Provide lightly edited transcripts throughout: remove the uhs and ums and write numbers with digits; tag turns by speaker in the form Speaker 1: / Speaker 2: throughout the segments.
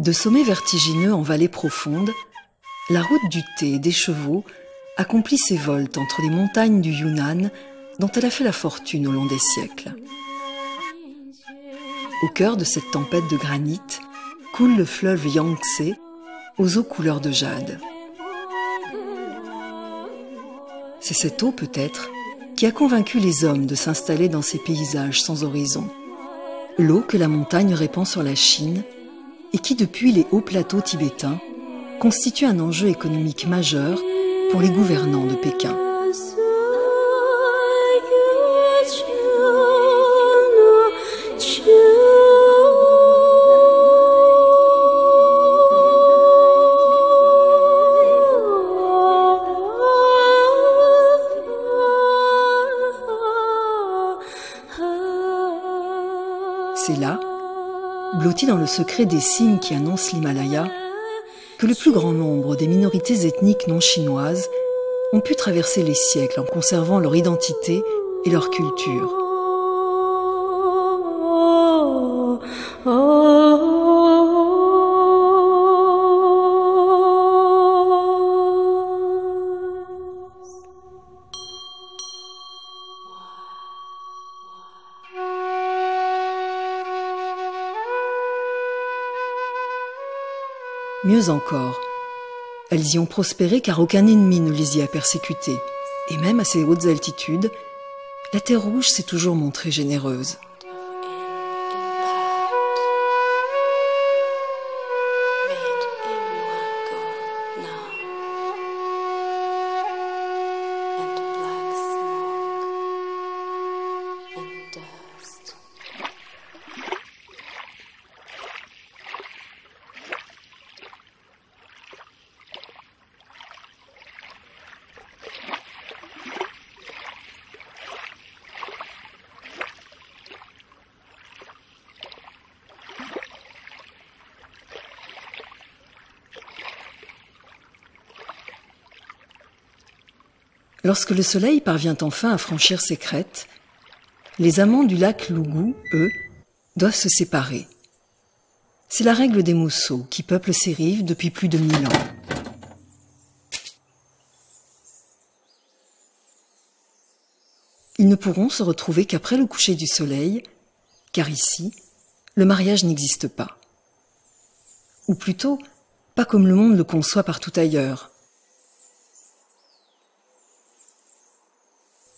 Speaker 1: De sommets vertigineux en vallées profondes, la route du thé et des chevaux accomplit ses voltes entre les montagnes du Yunnan dont elle a fait la fortune au long des siècles. Au cœur de cette tempête de granit coule le fleuve Yangtze aux eaux couleur de jade. C'est cette eau peut-être qui a convaincu les hommes de s'installer dans ces paysages sans horizon. L'eau que la montagne répand sur la Chine et qui, depuis les hauts plateaux tibétains, constitue un enjeu économique majeur pour les gouvernants de Pékin. C'est là, blotti dans le secret des signes qui annoncent l'Himalaya, que le plus grand nombre des minorités ethniques non chinoises ont pu traverser les siècles en conservant leur identité et leur culture. Mieux encore, elles y ont prospéré car aucun ennemi ne les y a persécutées. Et même à ces hautes altitudes, la terre rouge s'est toujours montrée généreuse. Lorsque le soleil parvient enfin à franchir ses crêtes, les amants du lac Lougou, eux, doivent se séparer. C'est la règle des Mosso qui peuplent ces rives depuis plus de 1000 ans. Ils ne pourront se retrouver qu'après le coucher du soleil, car ici, le mariage n'existe pas. Ou plutôt, pas comme le monde le conçoit partout ailleurs.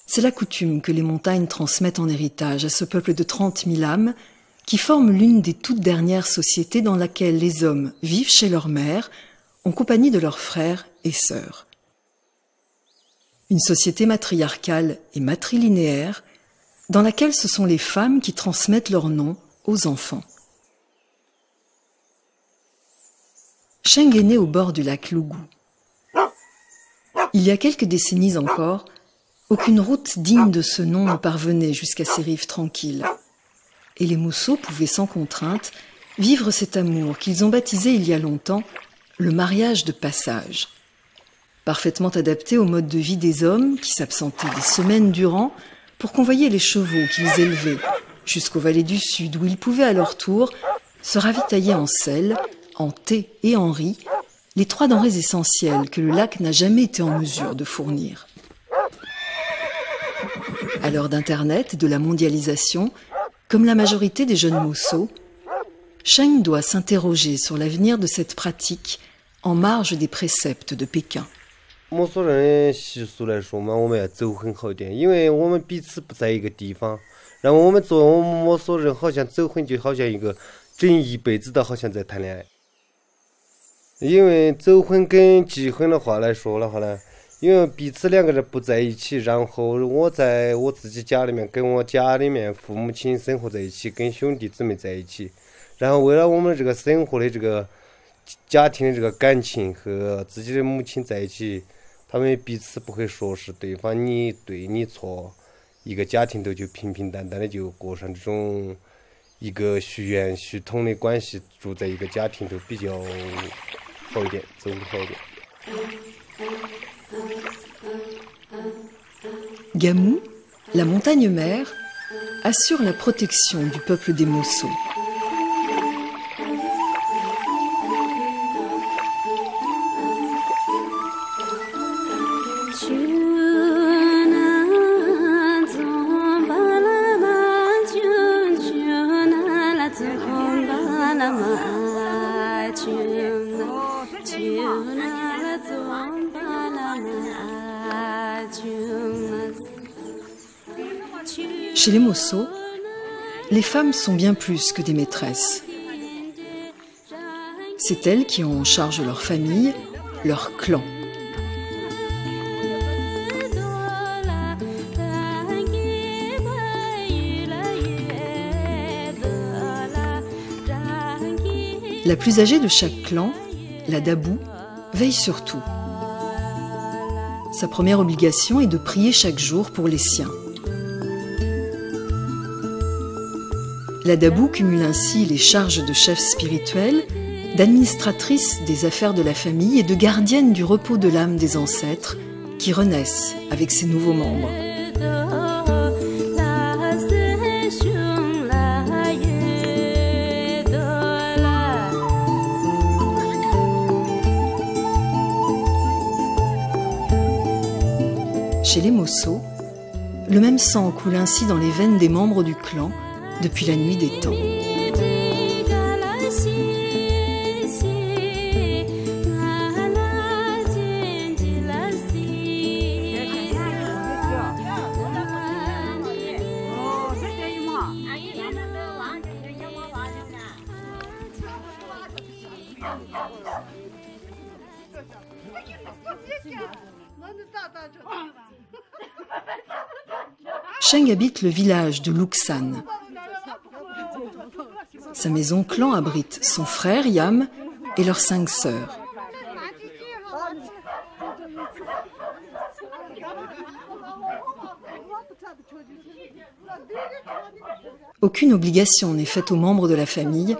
Speaker 1: C'est la coutume que les montagnes transmettent en héritage à ce peuple de 30 000 âmes qui forme l'une des toutes dernières sociétés dans laquelle les hommes vivent chez leur mère en compagnie de leurs frères et sœurs. Une société matriarcale et matrilinéaire dans laquelle ce sont les femmes qui transmettent leur nom aux enfants. Sheng est né au bord du lac Lougou. Il y a quelques décennies encore, aucune route digne de ce nom ne parvenait jusqu'à ces rives tranquilles. Et les Mosso pouvaient sans contrainte vivre cet amour qu'ils ont baptisé il y a longtemps le mariage de passage. Parfaitement adapté au mode de vie des hommes qui s'absentaient des semaines durant pour convoyer les chevaux qu'ils élevaient jusqu'aux vallées du sud où ils pouvaient à leur tour se ravitailler en sel, en thé et en riz, les 3 denrées essentielles que le lac n'a jamais été en mesure de fournir. À l'heure d'Internet et de la mondialisation, comme la majorité des jeunes Mosso, Sheng doit s'interroger sur l'avenir de cette pratique en marge des préceptes de Pékin.
Speaker 2: 摩梭人习俗来说嘛，我们要走很好一点，因为我们彼此不在一个地方，然后我们摩梭人好像走很就好像一个整一辈子都好像在谈恋爱。因为走婚跟结婚的话来说的话呢，因为彼此2个人不在一起，然后我在我自己家里面跟我家里面父母亲生活在一起，跟兄弟姊妹在一起，然后为了我们这个生活的这个家庭的这个感情和自己的母亲在一起。 他们彼此不会说是对方你对你错，一个家庭都就平平淡淡的就过上这种一个血缘血统的关系，住在一个家庭都比较好一点，走得好一点。
Speaker 1: Gamou, la montagne mère, assure la protection du peuple des Mosso. Chez les Mosso, les femmes sont bien plus que des maîtresses. C'est elles qui ont en charge leur famille, leur clan. La plus âgée de chaque clan, la Dabou, veille sur tout. Sa première obligation est de prier chaque jour pour les siens. La Dabou cumule ainsi les charges de chef spirituel, d'administratrice des affaires de la famille et de gardienne du repos de l'âme des ancêtres qui renaissent avec ses nouveaux membres. Chez les Mosso, le même sang coule ainsi dans les veines des membres du clan depuis la nuit des temps. Sheng habite le village de Luksan. Sa maison clan abrite son frère Yam et leurs 5 sœurs. Aucune obligation n'est faite aux membres de la famille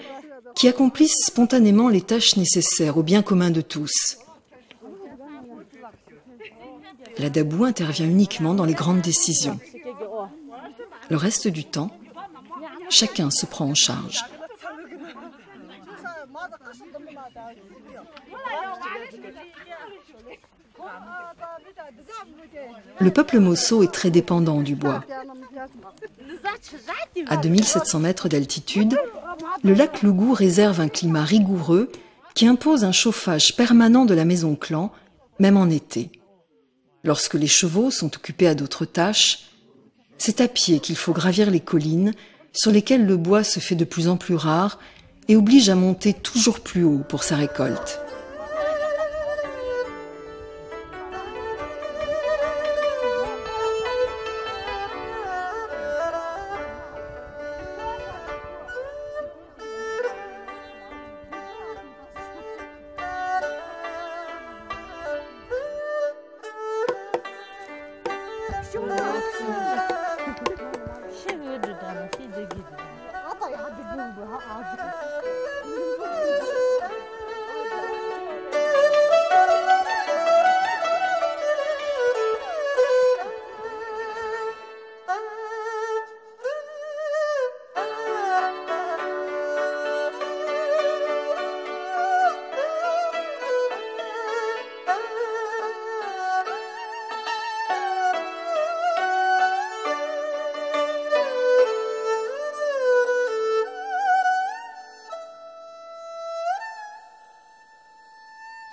Speaker 1: qui accomplissent spontanément les tâches nécessaires au bien commun de tous. La Dabou intervient uniquement dans les grandes décisions. Le reste du temps, chacun se prend en charge. Le peuple Mosso est très dépendant du bois. À 2700 mètres d'altitude, le lac Lougou réserve un climat rigoureux qui impose un chauffage permanent de la maison clan, même en été. Lorsque les chevaux sont occupés à d'autres tâches, c'est à pied qu'il faut gravir les collines sur lesquelles le bois se fait de plus en plus rare et oblige à monter toujours plus haut pour sa récolte.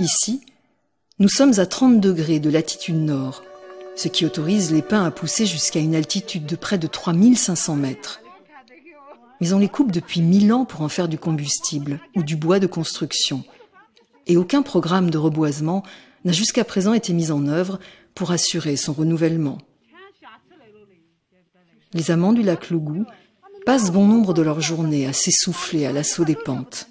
Speaker 1: Ici, nous sommes à 30 degrés de latitude nord, ce qui autorise les pins à pousser jusqu'à une altitude de près de 3500 mètres. Mais on les coupe depuis 1000 ans pour en faire du combustible ou du bois de construction. Et aucun programme de reboisement n'a jusqu'à présent été mis en œuvre pour assurer son renouvellement. Les amants du lac Lougou passent bon nombre de leurs journées à s'essouffler à l'assaut des pentes.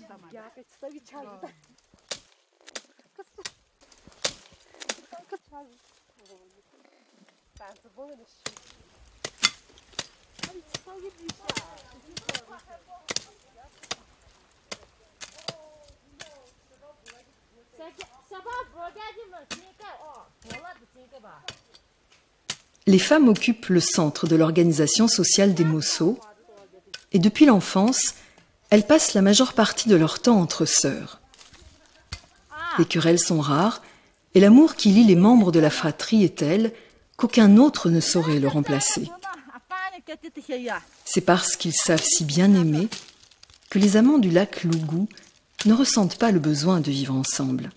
Speaker 1: Les femmes occupent le centre de l'organisation sociale des Mosso et depuis l'enfance, elles passent la majeure partie de leur temps entre sœurs. Les querelles sont rares et l'amour qui lie les membres de la fratrie est tel qu'aucun autre ne saurait le remplacer. C'est parce qu'ils savent si bien aimer que les amants du lac Lougou ne ressentent pas le besoin de vivre ensemble.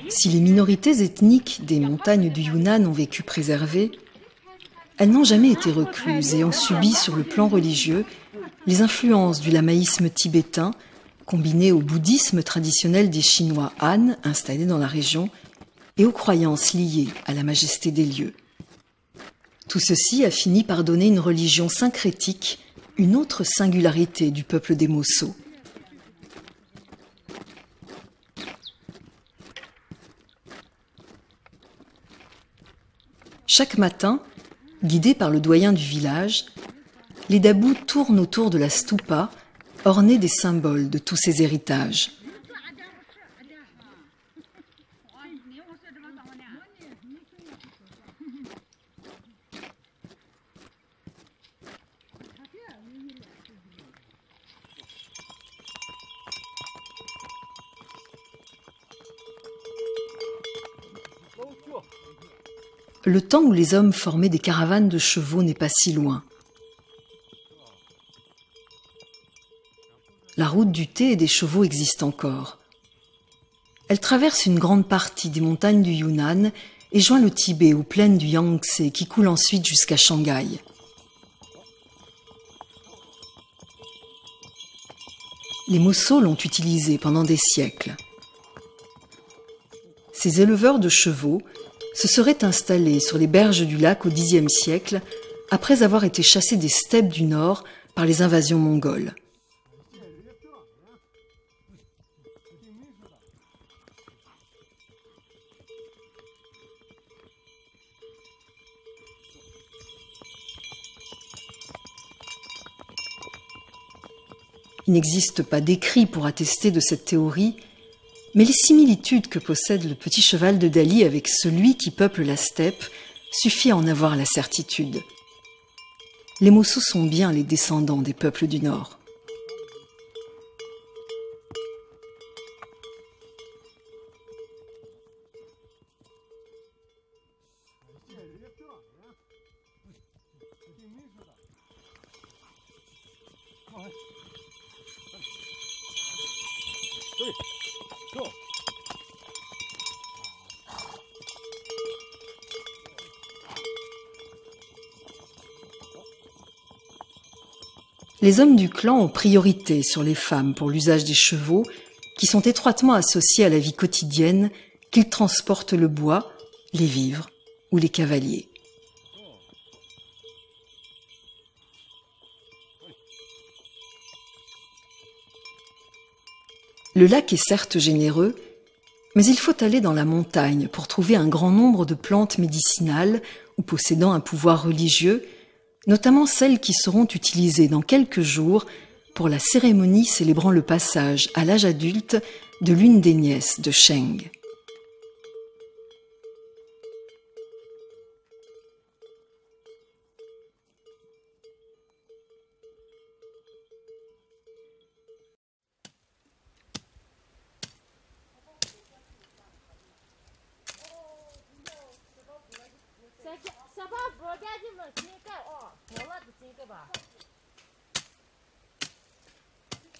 Speaker 1: Si les minorités ethniques des montagnes du Yunnan ont vécu préservées, elles n'ont jamais été recluses et ont subi sur le plan religieux les influences du lamaïsme tibétain, combinées au bouddhisme traditionnel des Chinois Han installés dans la région et aux croyances liées à la majesté des lieux. Tout ceci a fini par donner une religion syncrétique, une autre singularité du peuple des Mosso. Chaque matin, guidés par le doyen du village, les Dabous tournent autour de la stupa, ornée des symboles de tous ces héritages. Le temps où les hommes formaient des caravanes de chevaux n'est pas si loin. La route du thé et des chevaux existe encore. Elle traverse une grande partie des montagnes du Yunnan et joint le Tibet aux plaines du Yangtze qui coulent ensuite jusqu'à Shanghai. Les Mosso l'ont utilisée pendant des siècles. Ces éleveurs de chevaux se seraient installés sur les berges du lac au Xe siècle, après avoir été chassés des steppes du nord par les invasions mongoles. Il n'existe pas d'écrit pour attester de cette théorie, mais les similitudes que possède le petit cheval de Dali avec celui qui peuple la steppe suffit à en avoir la certitude. Les Mosso sont bien les descendants des peuples du Nord. Les hommes du clan ont priorité sur les femmes pour l'usage des chevaux, qui sont étroitement associés à la vie quotidienne, qu'ils transportent le bois, les vivres ou les cavaliers. Le lac est certes généreux, mais il faut aller dans la montagne pour trouver un grand nombre de plantes médicinales ou possédant un pouvoir religieux, notamment celles qui seront utilisées dans quelques jours pour la cérémonie célébrant le passage à l'âge adulte de l'une des nièces de Sheng.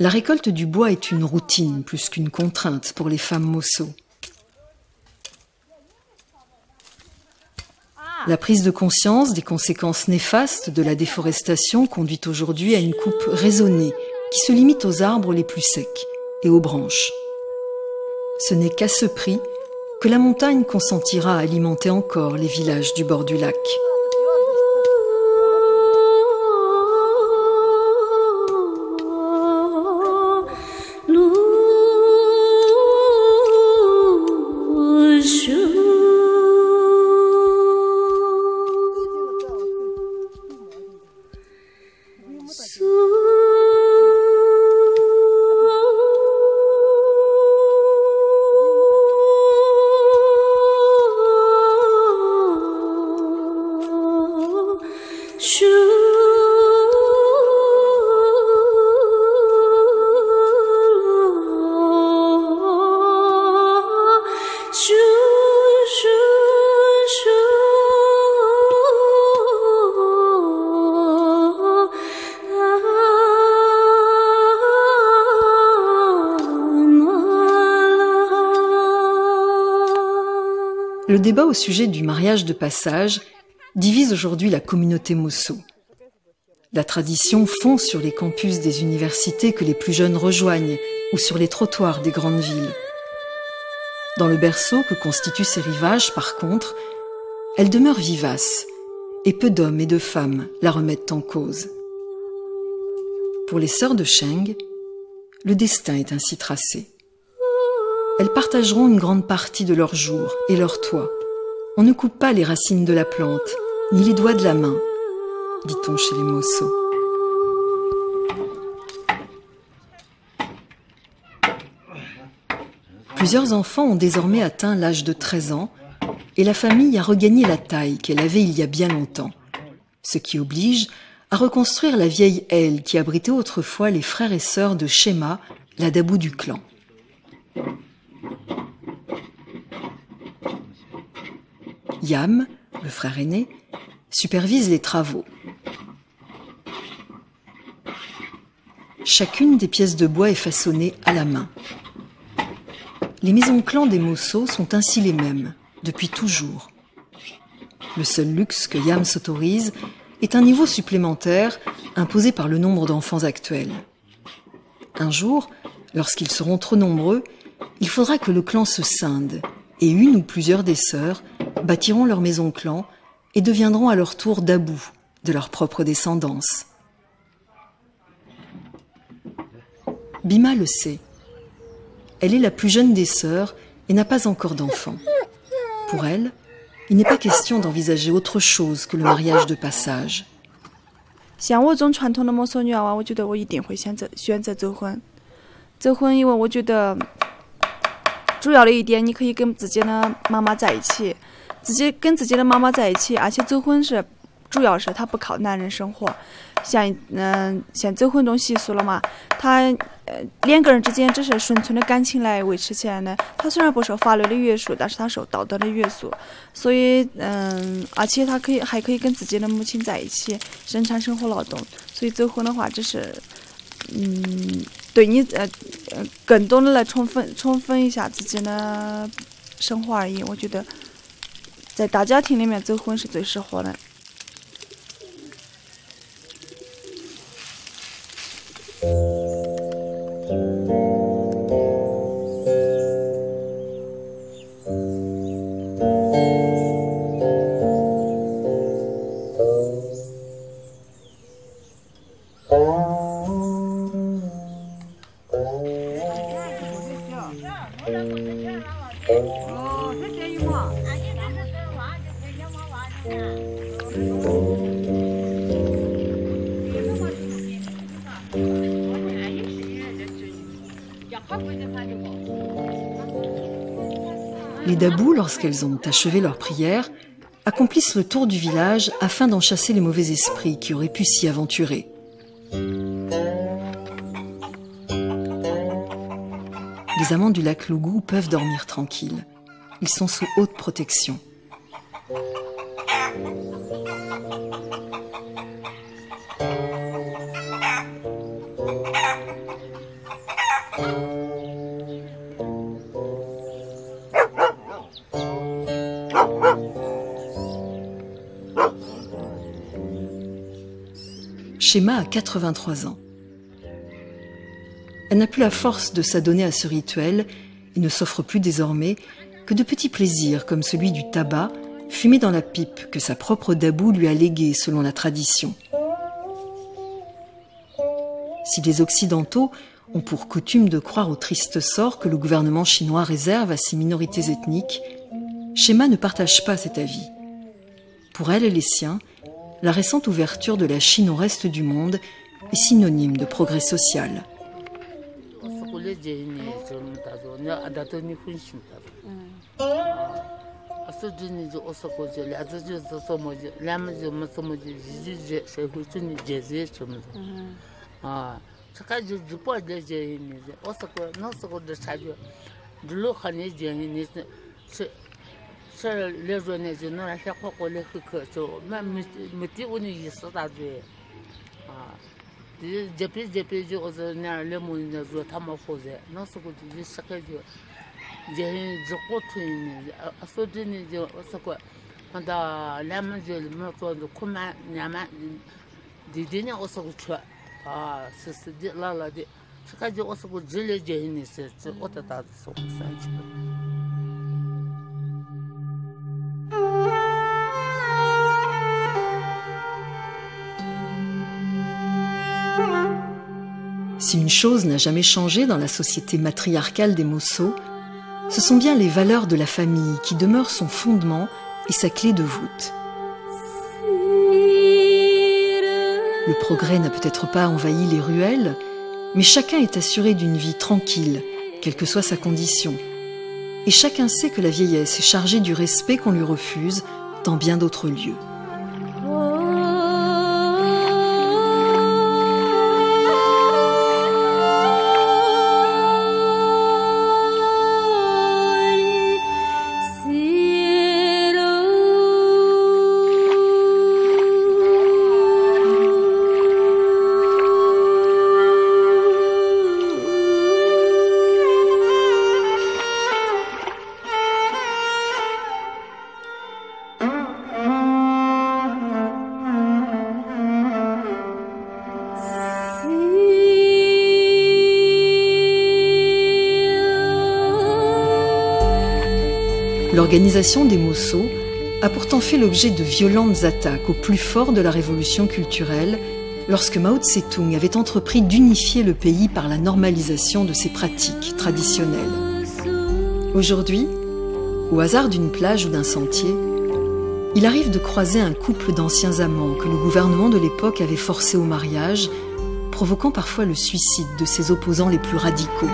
Speaker 1: La récolte du bois est une routine plus qu'une contrainte pour les femmes Mosso. La prise de conscience des conséquences néfastes de la déforestation conduit aujourd'hui à une coupe raisonnée qui se limite aux arbres les plus secs et aux branches. Ce n'est qu'à ce prix que la montagne consentira à alimenter encore les villages du bord du lac. Le débat au sujet du mariage de passage divise aujourd'hui la communauté Mosso. La tradition fond sur les campus des universités que les plus jeunes rejoignent ou sur les trottoirs des grandes villes. Dans le berceau que constituent ces rivages, par contre, elle demeure vivace et peu d'hommes et de femmes la remettent en cause. Pour les sœurs de Sheng, le destin est ainsi tracé. Elles partageront une grande partie de leur jour et leur toit. On ne coupe pas les racines de la plante, ni les doigts de la main, dit-on chez les Mosso. Plusieurs enfants ont désormais atteint l'âge de 13 ans et la famille a regagné la taille qu'elle avait il y a bien longtemps, ce qui oblige à reconstruire la vieille aile qui abritait autrefois les frères et sœurs de Shema, la dabou du clan. Yam, le frère aîné, supervise les travaux. Chacune des pièces de bois est façonnée à la main. Les maisons clans des Mosso sont ainsi les mêmes, depuis toujours. Le seul luxe que Yam s'autorise est un niveau supplémentaire imposé par le nombre d'enfants actuels. Un jour, lorsqu'ils seront trop nombreux, il faudra que le clan se scinde et une ou plusieurs des sœurs bâtiront leur maison clan et deviendront à leur tour dabou de leur propre descendance. Bima le sait. Elle est la plus jeune des sœurs et n'a pas encore d'enfant. Pour elle, il n'est pas question d'envisager autre chose que le mariage de passage.
Speaker 3: 像我这种传统的摩梭女娃，我觉得我一定会选择走婚。走婚，因为我觉得主要的一点，你可以跟自己的妈妈在一起，跟自己的妈妈在一起，而且走婚是主要是他不靠男人生活。像走婚这种习俗了嘛，他两个人之间只是纯粹的感情来维持起来呢。他虽然不受法律的约束，但是他受道德的约束，所以而且他还可以跟自己的母亲在一起生产生活劳动。所以走婚的话，只是对你更多的来充分一下自己的生活而已。我觉得在大家庭里面走婚是最适合的。
Speaker 1: Les dabous, lorsqu'elles ont achevé leur prière, accomplissent le tour du village afin d'en chasser les mauvais esprits qui auraient pu s'y aventurer. Les amants du lac Lougou peuvent dormir tranquilles. Ils sont sous haute protection. Shema a 83 ans. elle n'a plus la force de s'adonner à ce rituel et ne s'offre plus désormais que de petits plaisirs comme celui du tabac, fumé dans la pipe que sa propre dabou lui a léguée selon la tradition. Si les Occidentaux ont pour coutume de croire au triste sort que le gouvernement chinois réserve à ces minorités ethniques, Shema ne partage pas cet avis. Pour elle et les siens, la récente ouverture de la Chine au reste du monde est synonyme de progrès social. Si une chose n'a jamais changé dans la société matriarcale des Mosso, ce sont bien les valeurs de la famille qui demeurent son fondement et sa clé de voûte. Le progrès n'a peut-être pas envahi les ruelles, mais chacun est assuré d'une vie tranquille, quelle que soit sa condition. Et chacun sait que la vieillesse est chargée du respect qu'on lui refuse dans bien d'autres lieux. L'organisation des Mosso a pourtant fait l'objet de violentes attaques au plus fort de la révolution culturelle lorsque Mao Tse-tung avait entrepris d'unifier le pays par la normalisation de ses pratiques traditionnelles. Aujourd'hui, au hasard d'une plage ou d'un sentier, il arrive de croiser un couple d'anciens amants que le gouvernement de l'époque avait forcé au mariage, provoquant parfois le suicide de ses opposants les plus radicaux.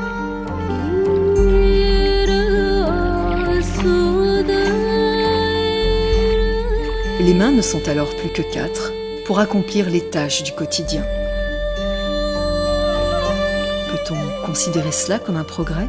Speaker 1: Les mains ne sont alors plus que 4 pour accomplir les tâches du quotidien. Peut-on considérer cela comme un progrès ?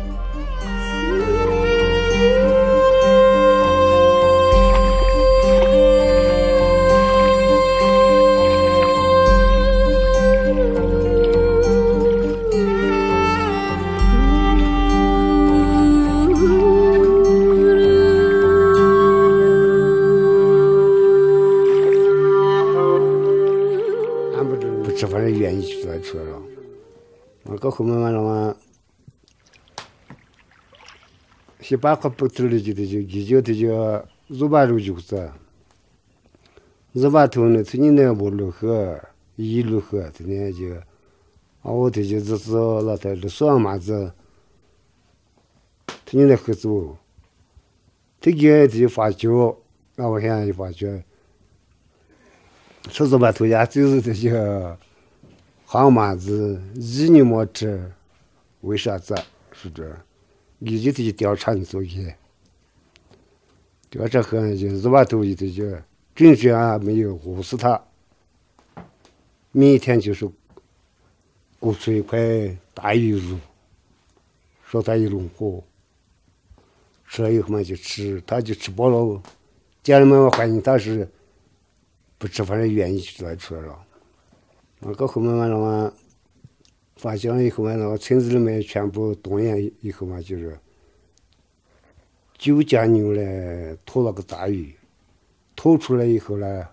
Speaker 4: Có không mà nó sẽ bắt có bắt được gì thì giúp bà được chút sao giúp bà thôi nữa thì như này bộ luật hơn ý luật hơn thì này chứ áo thì rất là thế là sao mà chứ thì như này cái số thì cái thì phát cho áo hiện phát cho số giúp bà thôi ya chứ thì chứ好嘛子，一年么吃，为啥子？是这，一直就调查你做些，调查很就是把头一的就真正啊没有饿死他，每天就是鼓吹一块大鱼肉，说他一笼火，吃了以后嘛就吃，他就吃饱了，家人们欢迎他是不吃饭的愿意出来了。到后面嘛，那么发现了以后嘛，那个村子里面全部动员以后嘛，就是9家牛呢拖了个大鱼，拖出来以后呢，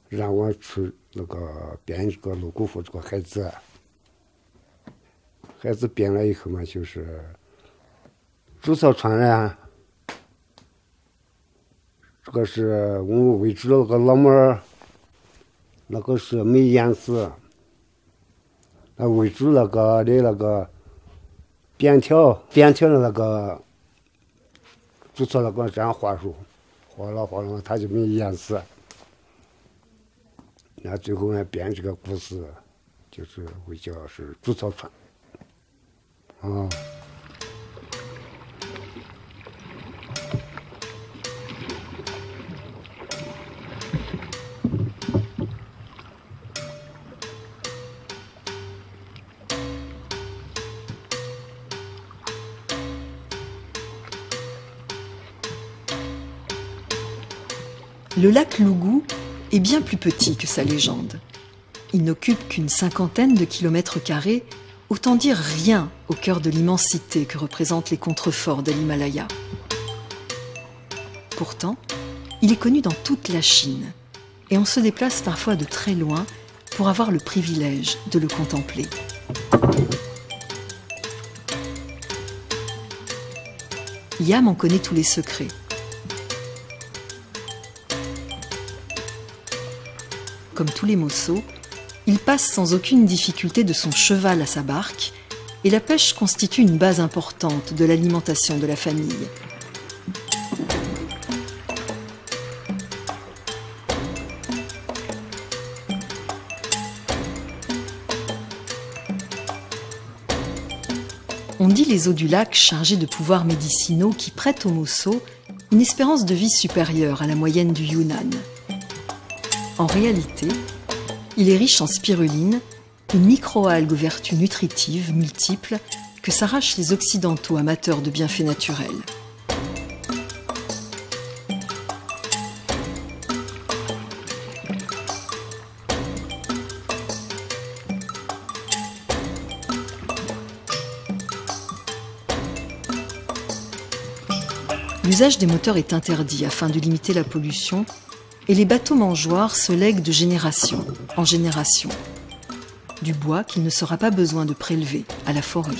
Speaker 4: 让我去那个编这个泸沽湖这个孩子编了以后嘛，就是竹草船啊，这个是我们围住了那个老门儿，那个是没颜色，那围住那个的那个边条的那个竹草那个这样画出，画了它就没颜色。那最后呢编这个故事，就是会叫是竹草船。啊。
Speaker 1: Le lac Lougou est bien plus petit que sa légende. Il n'occupe qu'une 50aine de kilomètres carrés, autant dire rien au cœur de l'immensité que représentent les contreforts de l'Himalaya. Pourtant, il est connu dans toute la Chine et on se déplace parfois de très loin pour avoir le privilège de le contempler. Yam en connaît tous les secrets. Comme tous les Mossos, il passe sans aucune difficulté de son cheval à sa barque et la pêche constitue une base importante de l'alimentation de la famille. On dit les eaux du lac chargées de pouvoirs médicinaux qui prêtent aux Mossos une espérance de vie supérieure à la moyenne du Yunnan. En réalité, il est riche en spiruline, une microalgue aux vertus nutritives multiples que s'arrachent les Occidentaux amateurs de bienfaits naturels. L'usage des moteurs est interdit afin de limiter la pollution et les bateaux mangeoires se lèguent de génération en génération. Du bois qu'il ne sera pas besoin de prélever à la forêt.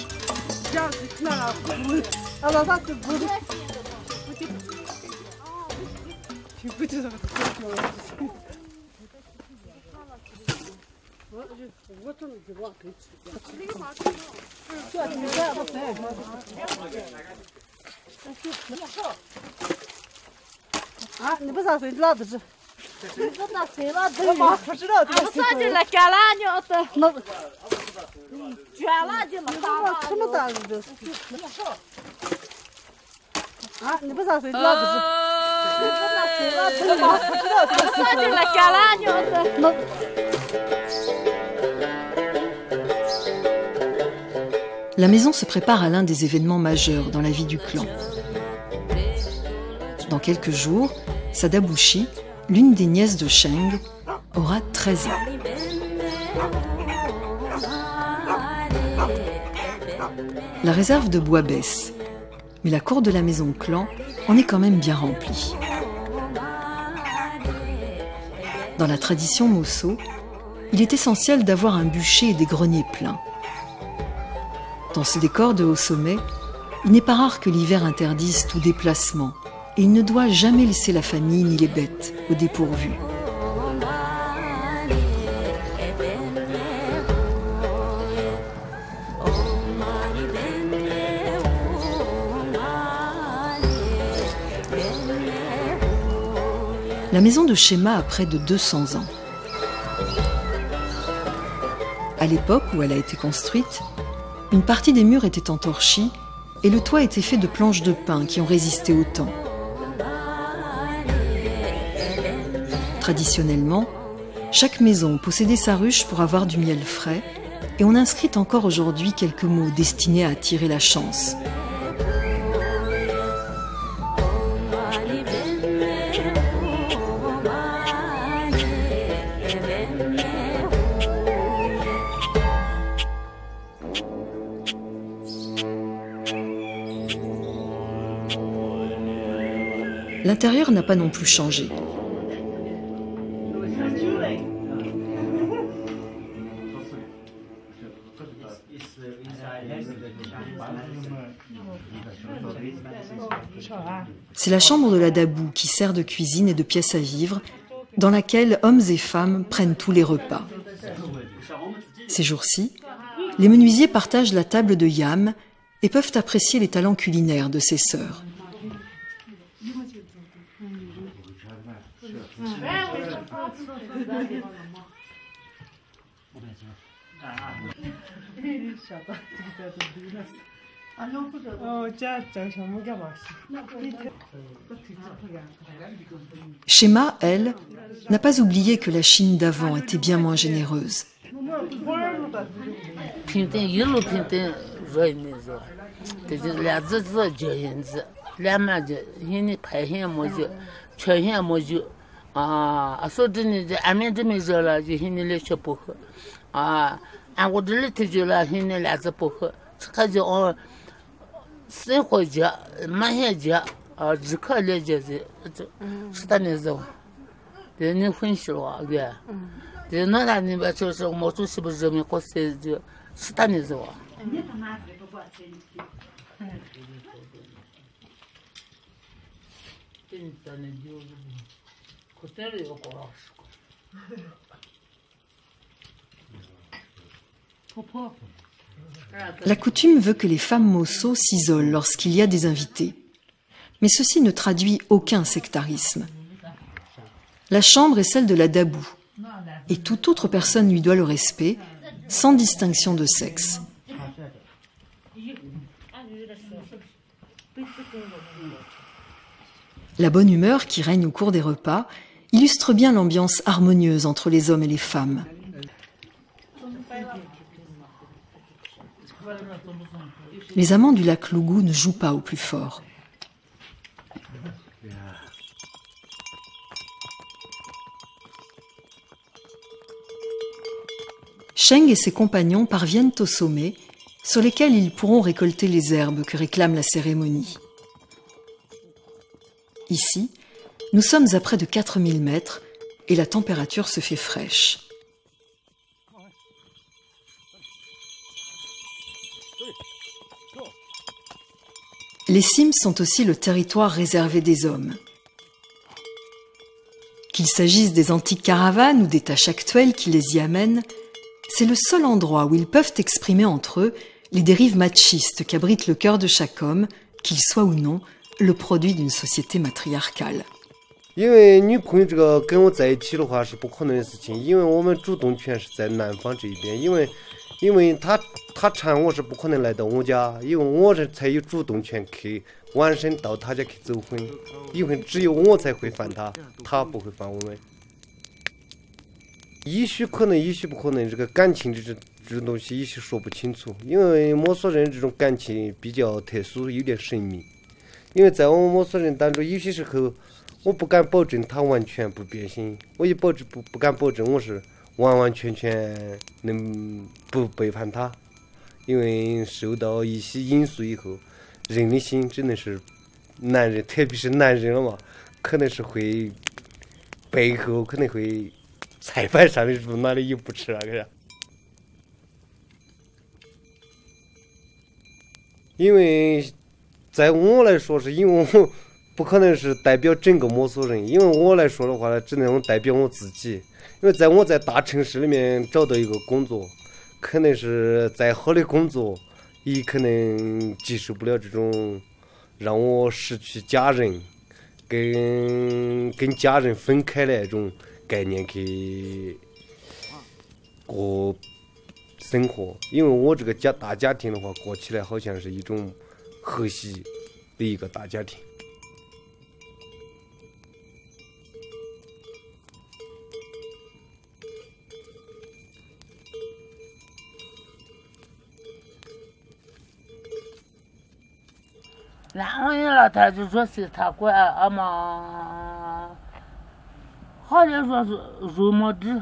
Speaker 1: La maison se prépare à l'un des événements majeurs dans la vie du clan. Dans quelques jours, Sadabushi, l'une des nièces de Sheng, aura 13 ans. La réserve de bois baisse, mais la cour de la maison clan en est quand même bien remplie. Dans la tradition Mosso, il est essentiel d'avoir un bûcher et des greniers pleins. Dans ce décor de haut sommet, il n'est pas rare que l'hiver interdise tout déplacement et il ne doit jamais laisser la famille ni les bêtes au dépourvu. La maison de Shema a près de 200 ans. À l'époque où elle a été construite, une partie des murs était entorchie et le toit était fait de planches de pin qui ont résisté au temps. Traditionnellement, chaque maison possédait sa ruche pour avoir du miel frais et on inscrit encore aujourd'hui quelques mots destinés à attirer la chance. L'intérieur n'a pas non plus changé. C'est la chambre de la Dabou qui sert de cuisine et de pièce à vivre, dans laquelle hommes et femmes prennent tous les repas. Ces jours-ci, les menuisiers partagent la table de Yam et peuvent apprécier les talents culinaires de ses sœurs. Shema, elle, n'a pas oublié que la Chine d'avant était bien moins généreuse. La coutume veut que les femmes mosso s'isolent lorsqu'il y a des invités. Mais ceci ne traduit aucun sectarisme. La chambre est celle de la Dabou, et toute autre personne lui doit le respect, sans distinction de sexe. La bonne humeur qui règne au cours des repas illustre bien l'ambiance harmonieuse entre les hommes et les femmes. Les amants du lac Lougou ne jouent pas au plus fort. Sheng et ses compagnons parviennent au sommet, sur lesquels ils pourront récolter les herbes que réclame la cérémonie. Ici, nous sommes à près de 4000 mètres et la température se fait fraîche. Les cimes sont aussi le territoire réservé des hommes. Qu'il s'agisse des antiques caravanes ou des tâches actuelles qui les y amènent, c'est le seul endroit où ils peuvent exprimer entre eux les dérives machistes qu'abrite le cœur de chaque homme, qu'il soit ou non le produit d'une société matriarcale.
Speaker 2: 因为女朋友这个跟我在一起的话是不可能的事情，因为我们主动权是在男方这一边，因为他缠我是不可能来到我家，因为我这才有主动权去完身到他家去走婚，因为只有我才会犯他，他不会犯我们。也许可能，也许不可能，这个感情这种东西也许说不清楚，因为摸索人这种感情比较特殊，有点神秘。因为在我们摸索人当中，有些时候我不敢保证他完全不变心，我也不敢保证我是完完全全能不背叛他，因为受到一些因素以后，人的心真的是男人，特别是男人了嘛，可能是会背后可能会菜板上的肉哪里有不吃那个呀？因为在我来说，是因为我不可能是代表整个摸索人，因为我来说的话呢，只能代表我自己。因为我在大城市里面找到一个工作，可能是再好的工作，也可能接受不了这种让我失去家人，跟家人分开的那种概念去过生活。因为我这个大家庭的话，过起来好像是一种和谐的一个大家庭。
Speaker 5: 然后了，他就说是他管俺嘛，好像说是入没子，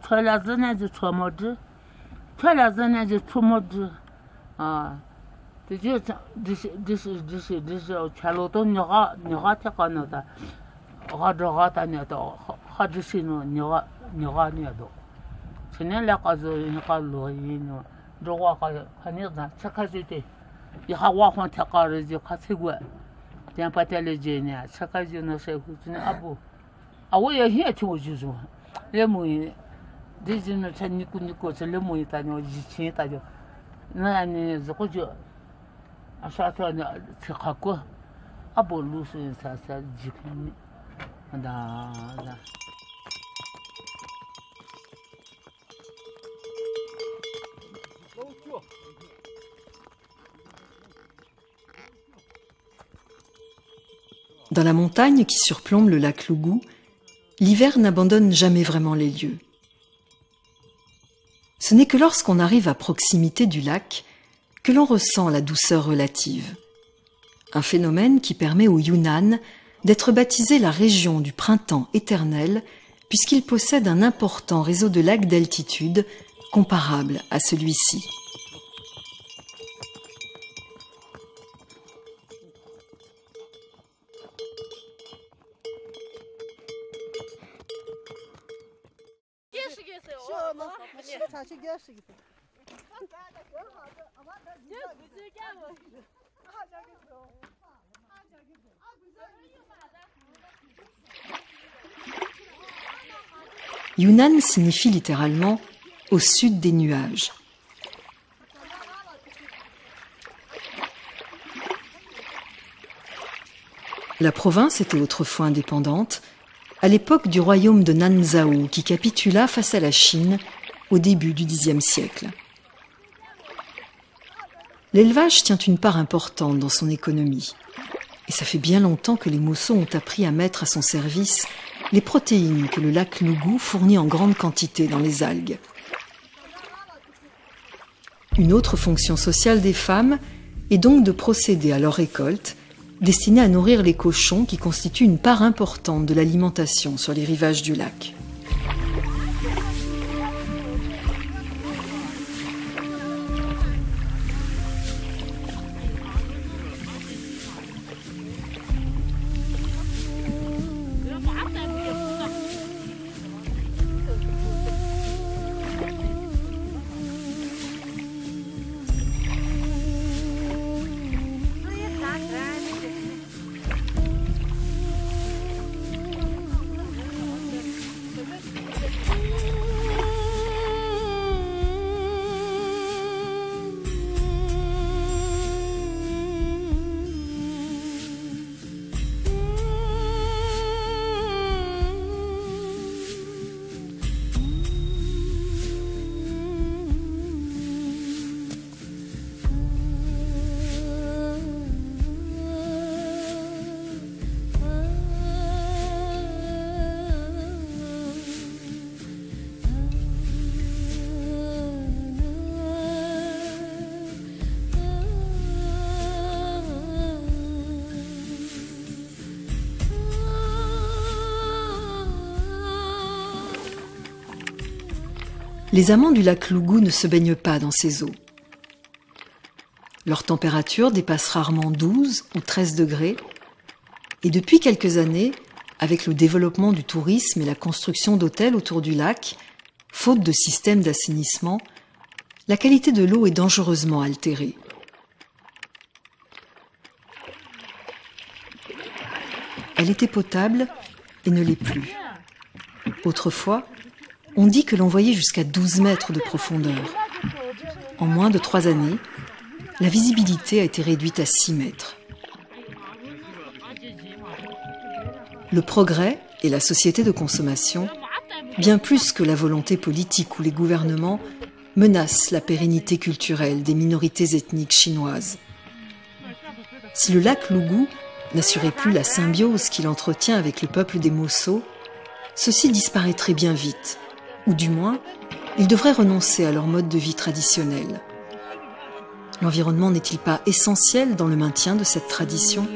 Speaker 5: 出了子呢就出没子，出了子呢就出没子，啊，这全路都你好听好那的，好他那的，好这些呢你好那的，今年两个子你好录音呢，这我好你看这开始的。一下我放天高了就看菜馆，点把点来接呢，吃个就那晒回去呢，不，我也现听我就说，来么人，这就那吃你过吃来么人大家一起大家，那呢如果就，啥呢吃好过，不路上啥几块呢，那。
Speaker 1: Dans la montagne qui surplombe le lac Lougou, l'hiver n'abandonne jamais vraiment les lieux. Ce n'est que lorsqu'on arrive à proximité du lac que l'on ressent la douceur relative. Un phénomène qui permet au Yunnan d'être baptisé la région du printemps éternel puisqu'il possède un important réseau de lacs d'altitude comparable à celui-ci. Yunnan signifie littéralement « au sud des nuages ». La province était autrefois indépendante, à l'époque du royaume de Nanzhao qui capitula face à la Chine au début du Xe siècle. L'élevage tient une part importante dans son économie. Et ça fait bien longtemps que les Mosso ont appris à mettre à son service les protéines que le lac Lougou fournit en grande quantité dans les algues. Une autre fonction sociale des femmes est donc de procéder à leur récolte, destinée à nourrir les cochons qui constituent une part importante de l'alimentation sur les rivages du lac. Les amants du lac Lougou ne se baignent pas dans ces eaux. Leur température dépasse rarement 12 ou 13 degrés. Et depuis quelques années, avec le développement du tourisme et la construction d'hôtels autour du lac, faute de système d'assainissement, la qualité de l'eau est dangereusement altérée. Elle était potable et ne l'est plus. Autrefois, on dit que l'on voyait jusqu'à 12 mètres de profondeur. En moins de 3 années, la visibilité a été réduite à 6 mètres. Le progrès et la société de consommation, bien plus que la volonté politique ou les gouvernements, menacent la pérennité culturelle des minorités ethniques chinoises. Si le lac Lougou n'assurait plus la symbiose qu'il entretient avec le peuple des Mosso, ceux-ci disparaîtraient bien vite, ou du moins, ils devraient renoncer à leur mode de vie traditionnel. L'environnement n'est-il pas essentiel dans le maintien de cette tradition ?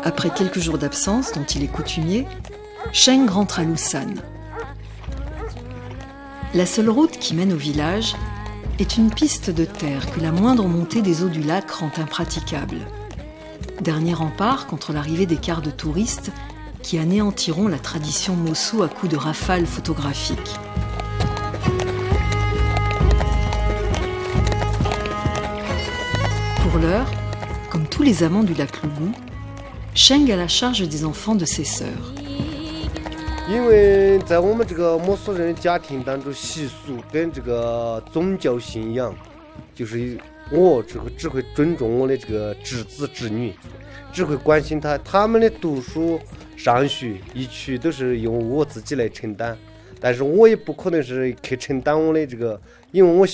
Speaker 1: Après quelques jours d'absence dont il est coutumier, Sheng rentre à Lushan. La seule route qui mène au village est une piste de terre que la moindre montée des eaux du lac rend impraticable. Dernier rempart contre l'arrivée des cars de touristes qui anéantiront la tradition mosso à coups de rafales photographiques. Pour l'heure, comme tous les amants du lac Lougou, Sheng a la charge des enfants de ses sœurs.
Speaker 2: 因为在我们这个摩梭人家庭当中，习俗跟这个宗教信仰，就是我只会尊重我的这个侄子侄女，只会关心他们的读书上学一切都是由我自己来承担，但是我也不可能是去承担我的这个，因为我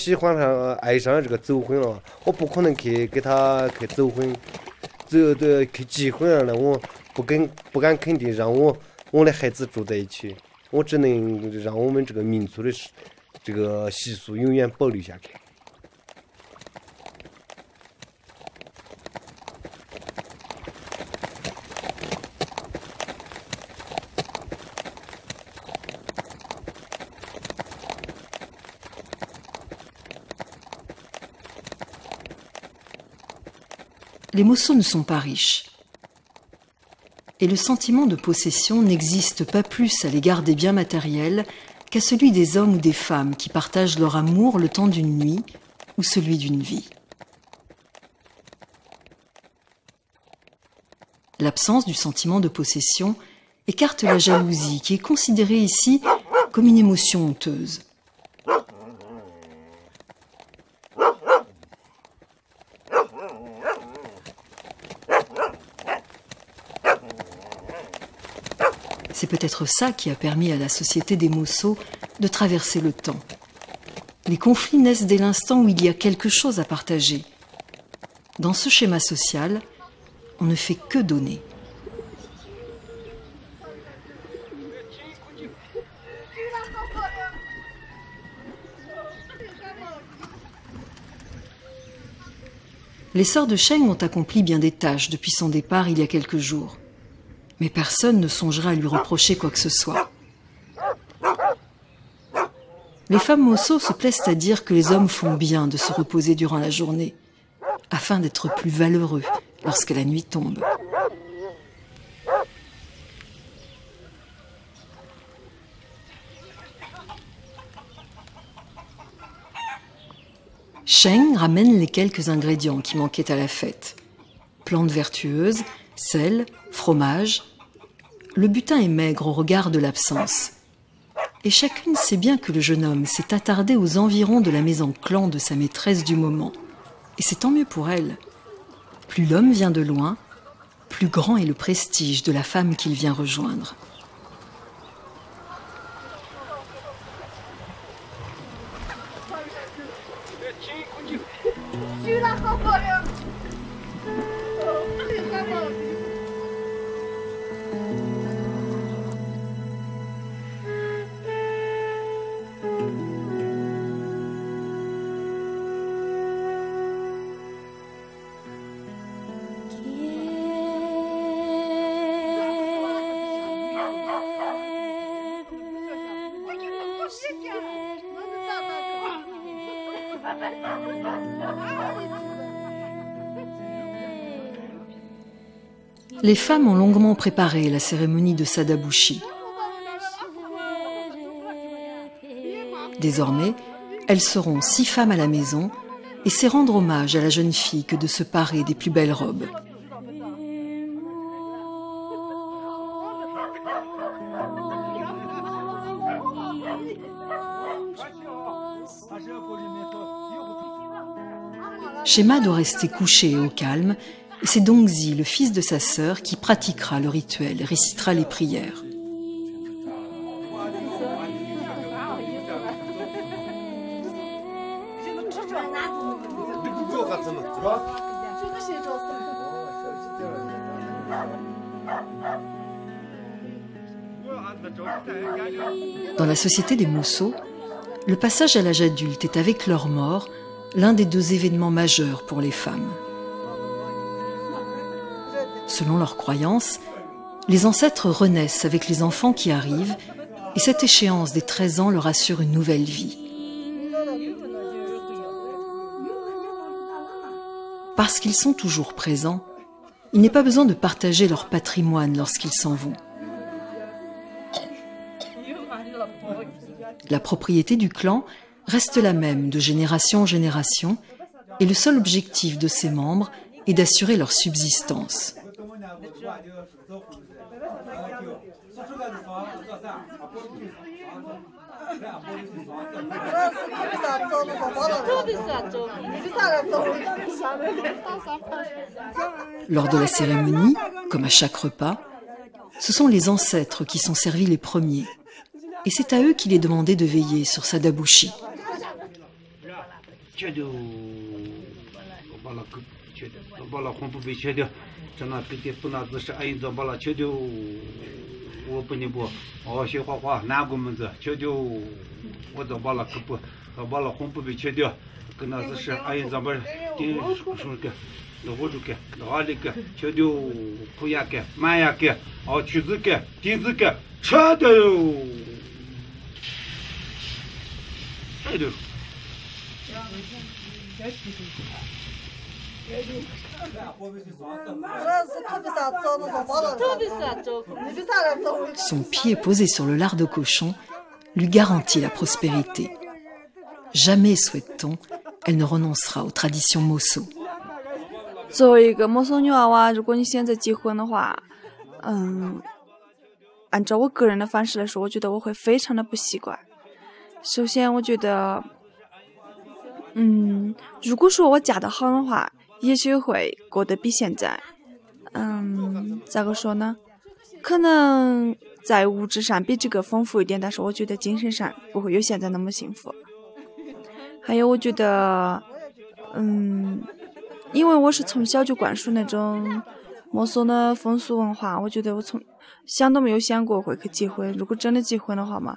Speaker 2: 爱上这个走婚了，我不可能去给他去走婚，去结婚了，我不敢肯定让我的孩子住在一起，我只能让我们这个民族的这个习俗永远保留下去。
Speaker 1: Les Mossos ne sont pas riches. Et le sentiment de possession n'existe pas plus à l'égard des biens matériels qu'à celui des hommes ou des femmes qui partagent leur amour le temps d'une nuit ou celui d'une vie. L'absence du sentiment de possession écarte la jalousie qui est considérée ici comme une émotion honteuse. C'est peut-être ça qui a permis à la société des Mossos de traverser le temps. Les conflits naissent dès l'instant où il y a quelque chose à partager. Dans ce schéma social, on ne fait que donner. Les sœurs de Sheng ont accompli bien des tâches depuis son départ il y a quelques jours. Mais personne ne songera à lui reprocher quoi que ce soit. Les femmes Mossos se plaisent à dire que les hommes font bien de se reposer durant la journée, afin d'être plus valeureux lorsque la nuit tombe. Sheng ramène les quelques ingrédients qui manquaient à la fête. Plantes vertueuses, sel, fromage. Le butin est maigre au regard de l'absence. Et chacune sait bien que le jeune homme s'est attardé aux environs de la maison clan de sa maîtresse du moment. Et c'est tant mieux pour elle. Plus l'homme vient de loin, plus grand est le prestige de la femme qu'il vient rejoindre. Les femmes ont longuement préparé la cérémonie de Sadabushi. Désormais, elles seront 6 femmes à la maison et c'est rendre hommage à la jeune fille que de se parer des plus belles robes. Shema doit rester couché et au calme, et c'est Dongzi, le fils de sa sœur, qui pratiquera le rituel et récitera les prières. Dans la société des Mossos, le passage à l'âge adulte est avec leur mort l'un des deux événements majeurs pour les femmes. Selon leurs croyances, les ancêtres renaissent avec les enfants qui arrivent et cette échéance des 13 ans leur assure une nouvelle vie. Parce qu'ils sont toujours présents, il n'est pas besoin de partager leur patrimoine lorsqu'ils s'en vont. La propriété du clan reste la même de génération en génération et le seul objectif de ses membres est d'assurer leur subsistance. Lors de la cérémonie, comme à chaque repas, ce sont les ancêtres qui sont servis les premiers. Et c'est à eux qu'il est demandé de veiller sur sa dabushi. Son pied posé sur le lard de cochon lui garantit la prospérité. Jamais, souhaite-t-on, elle ne renoncera aux traditions Moso.
Speaker 3: 作为一个摩梭女娃娃，如果你现在结婚的话，按照我个人的方式来说，我觉得我会非常的不习惯。首先，我觉得，如果说我嫁得好的话，也许会过得比现在，咋个说呢？可能在物质上比这个丰富一点，但是我觉得精神上不会有现在那么幸福。还有，我觉得，因为我是从小就灌输那种摩梭的风俗文化，我觉得我从想都没有想过会去结婚。如果真的结婚的话嘛，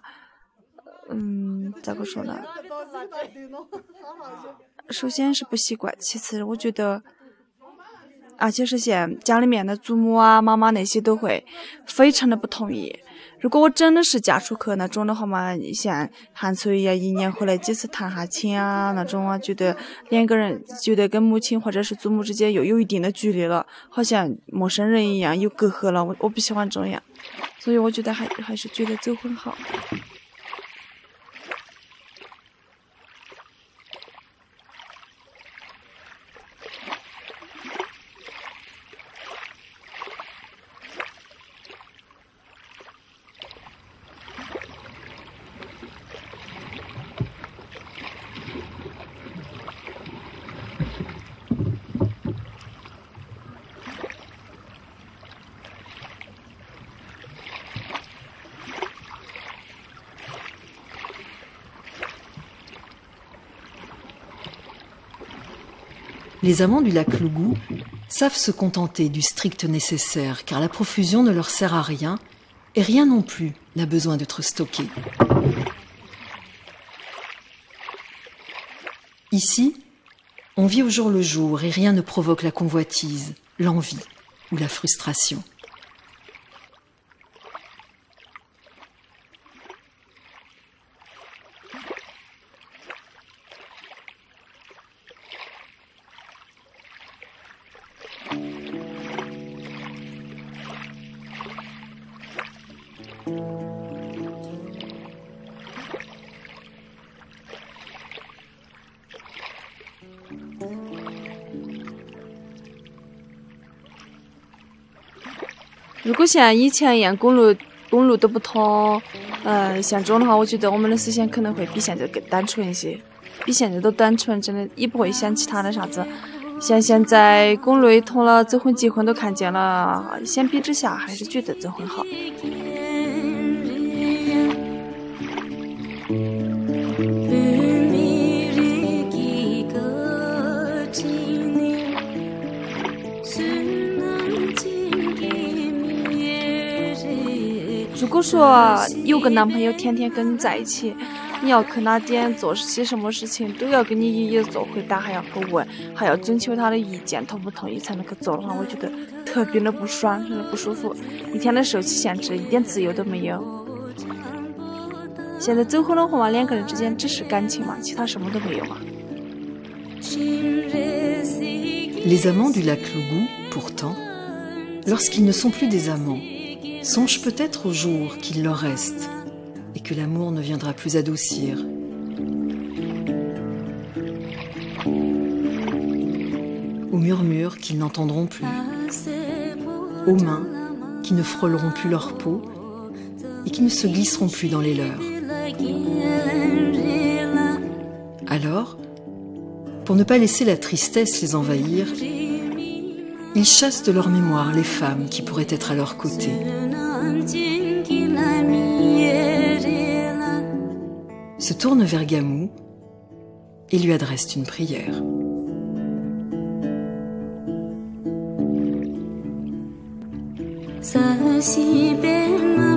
Speaker 3: 咋个说呢？首先是不习惯，其次我觉得，而且是家里面的祖母啊、妈妈那些都会非常的不同意。如果我真的是嫁出去那种的话嘛，像韩翠呀，一年回来几次探下亲啊那种啊，觉得两个人觉得跟母亲或者是祖母之间有一定的距离了，好像陌生人一样，有隔阂了。我不喜欢这样，所以我觉得还是觉得走婚好。
Speaker 1: Les amants du lac Lougou savent se contenter du strict nécessaire car la profusion ne leur sert à rien et rien non plus n'a besoin d'être stocké. Ici, on vit au jour le jour et rien ne provoque la convoitise, l'envie ou la frustration. «
Speaker 3: 如果像以前一样公路都不通，像这种的话，我觉得我们的思想可能会比现在更单纯一些，比现在都单纯，真的也不会想其他的啥子。像现在公路一通了，走婚结婚都看见了，相比之下还是觉得走婚好。如果说有个男朋友天天跟你在一起，你要去哪点做些什么事情，都要跟你爷爷做回答，还要去问，还要征求他的意见，同不同意才能去做的话，我觉得特别的不爽，真的不舒服，一天的受起限制，一点自由都没有。现在走婚的话嘛，两个人之间只是感情嘛，其他什么都没有啊。
Speaker 1: Les amants du lac Lougou, pourtant, lorsqu'ils ne sont plus des amants, songent peut-être au jour qu'il leur reste et que l'amour ne viendra plus adoucir. Aux murmures qu'ils n'entendront plus, aux mains qui ne frôleront plus leur peau et qui ne se glisseront plus dans les leurs. Alors, pour ne pas laisser la tristesse les envahir, ils chassent de leur mémoire les femmes qui pourraient être à leur côté. Se tournent vers Gamou et lui adressent une prière.
Speaker 6: Sa si belle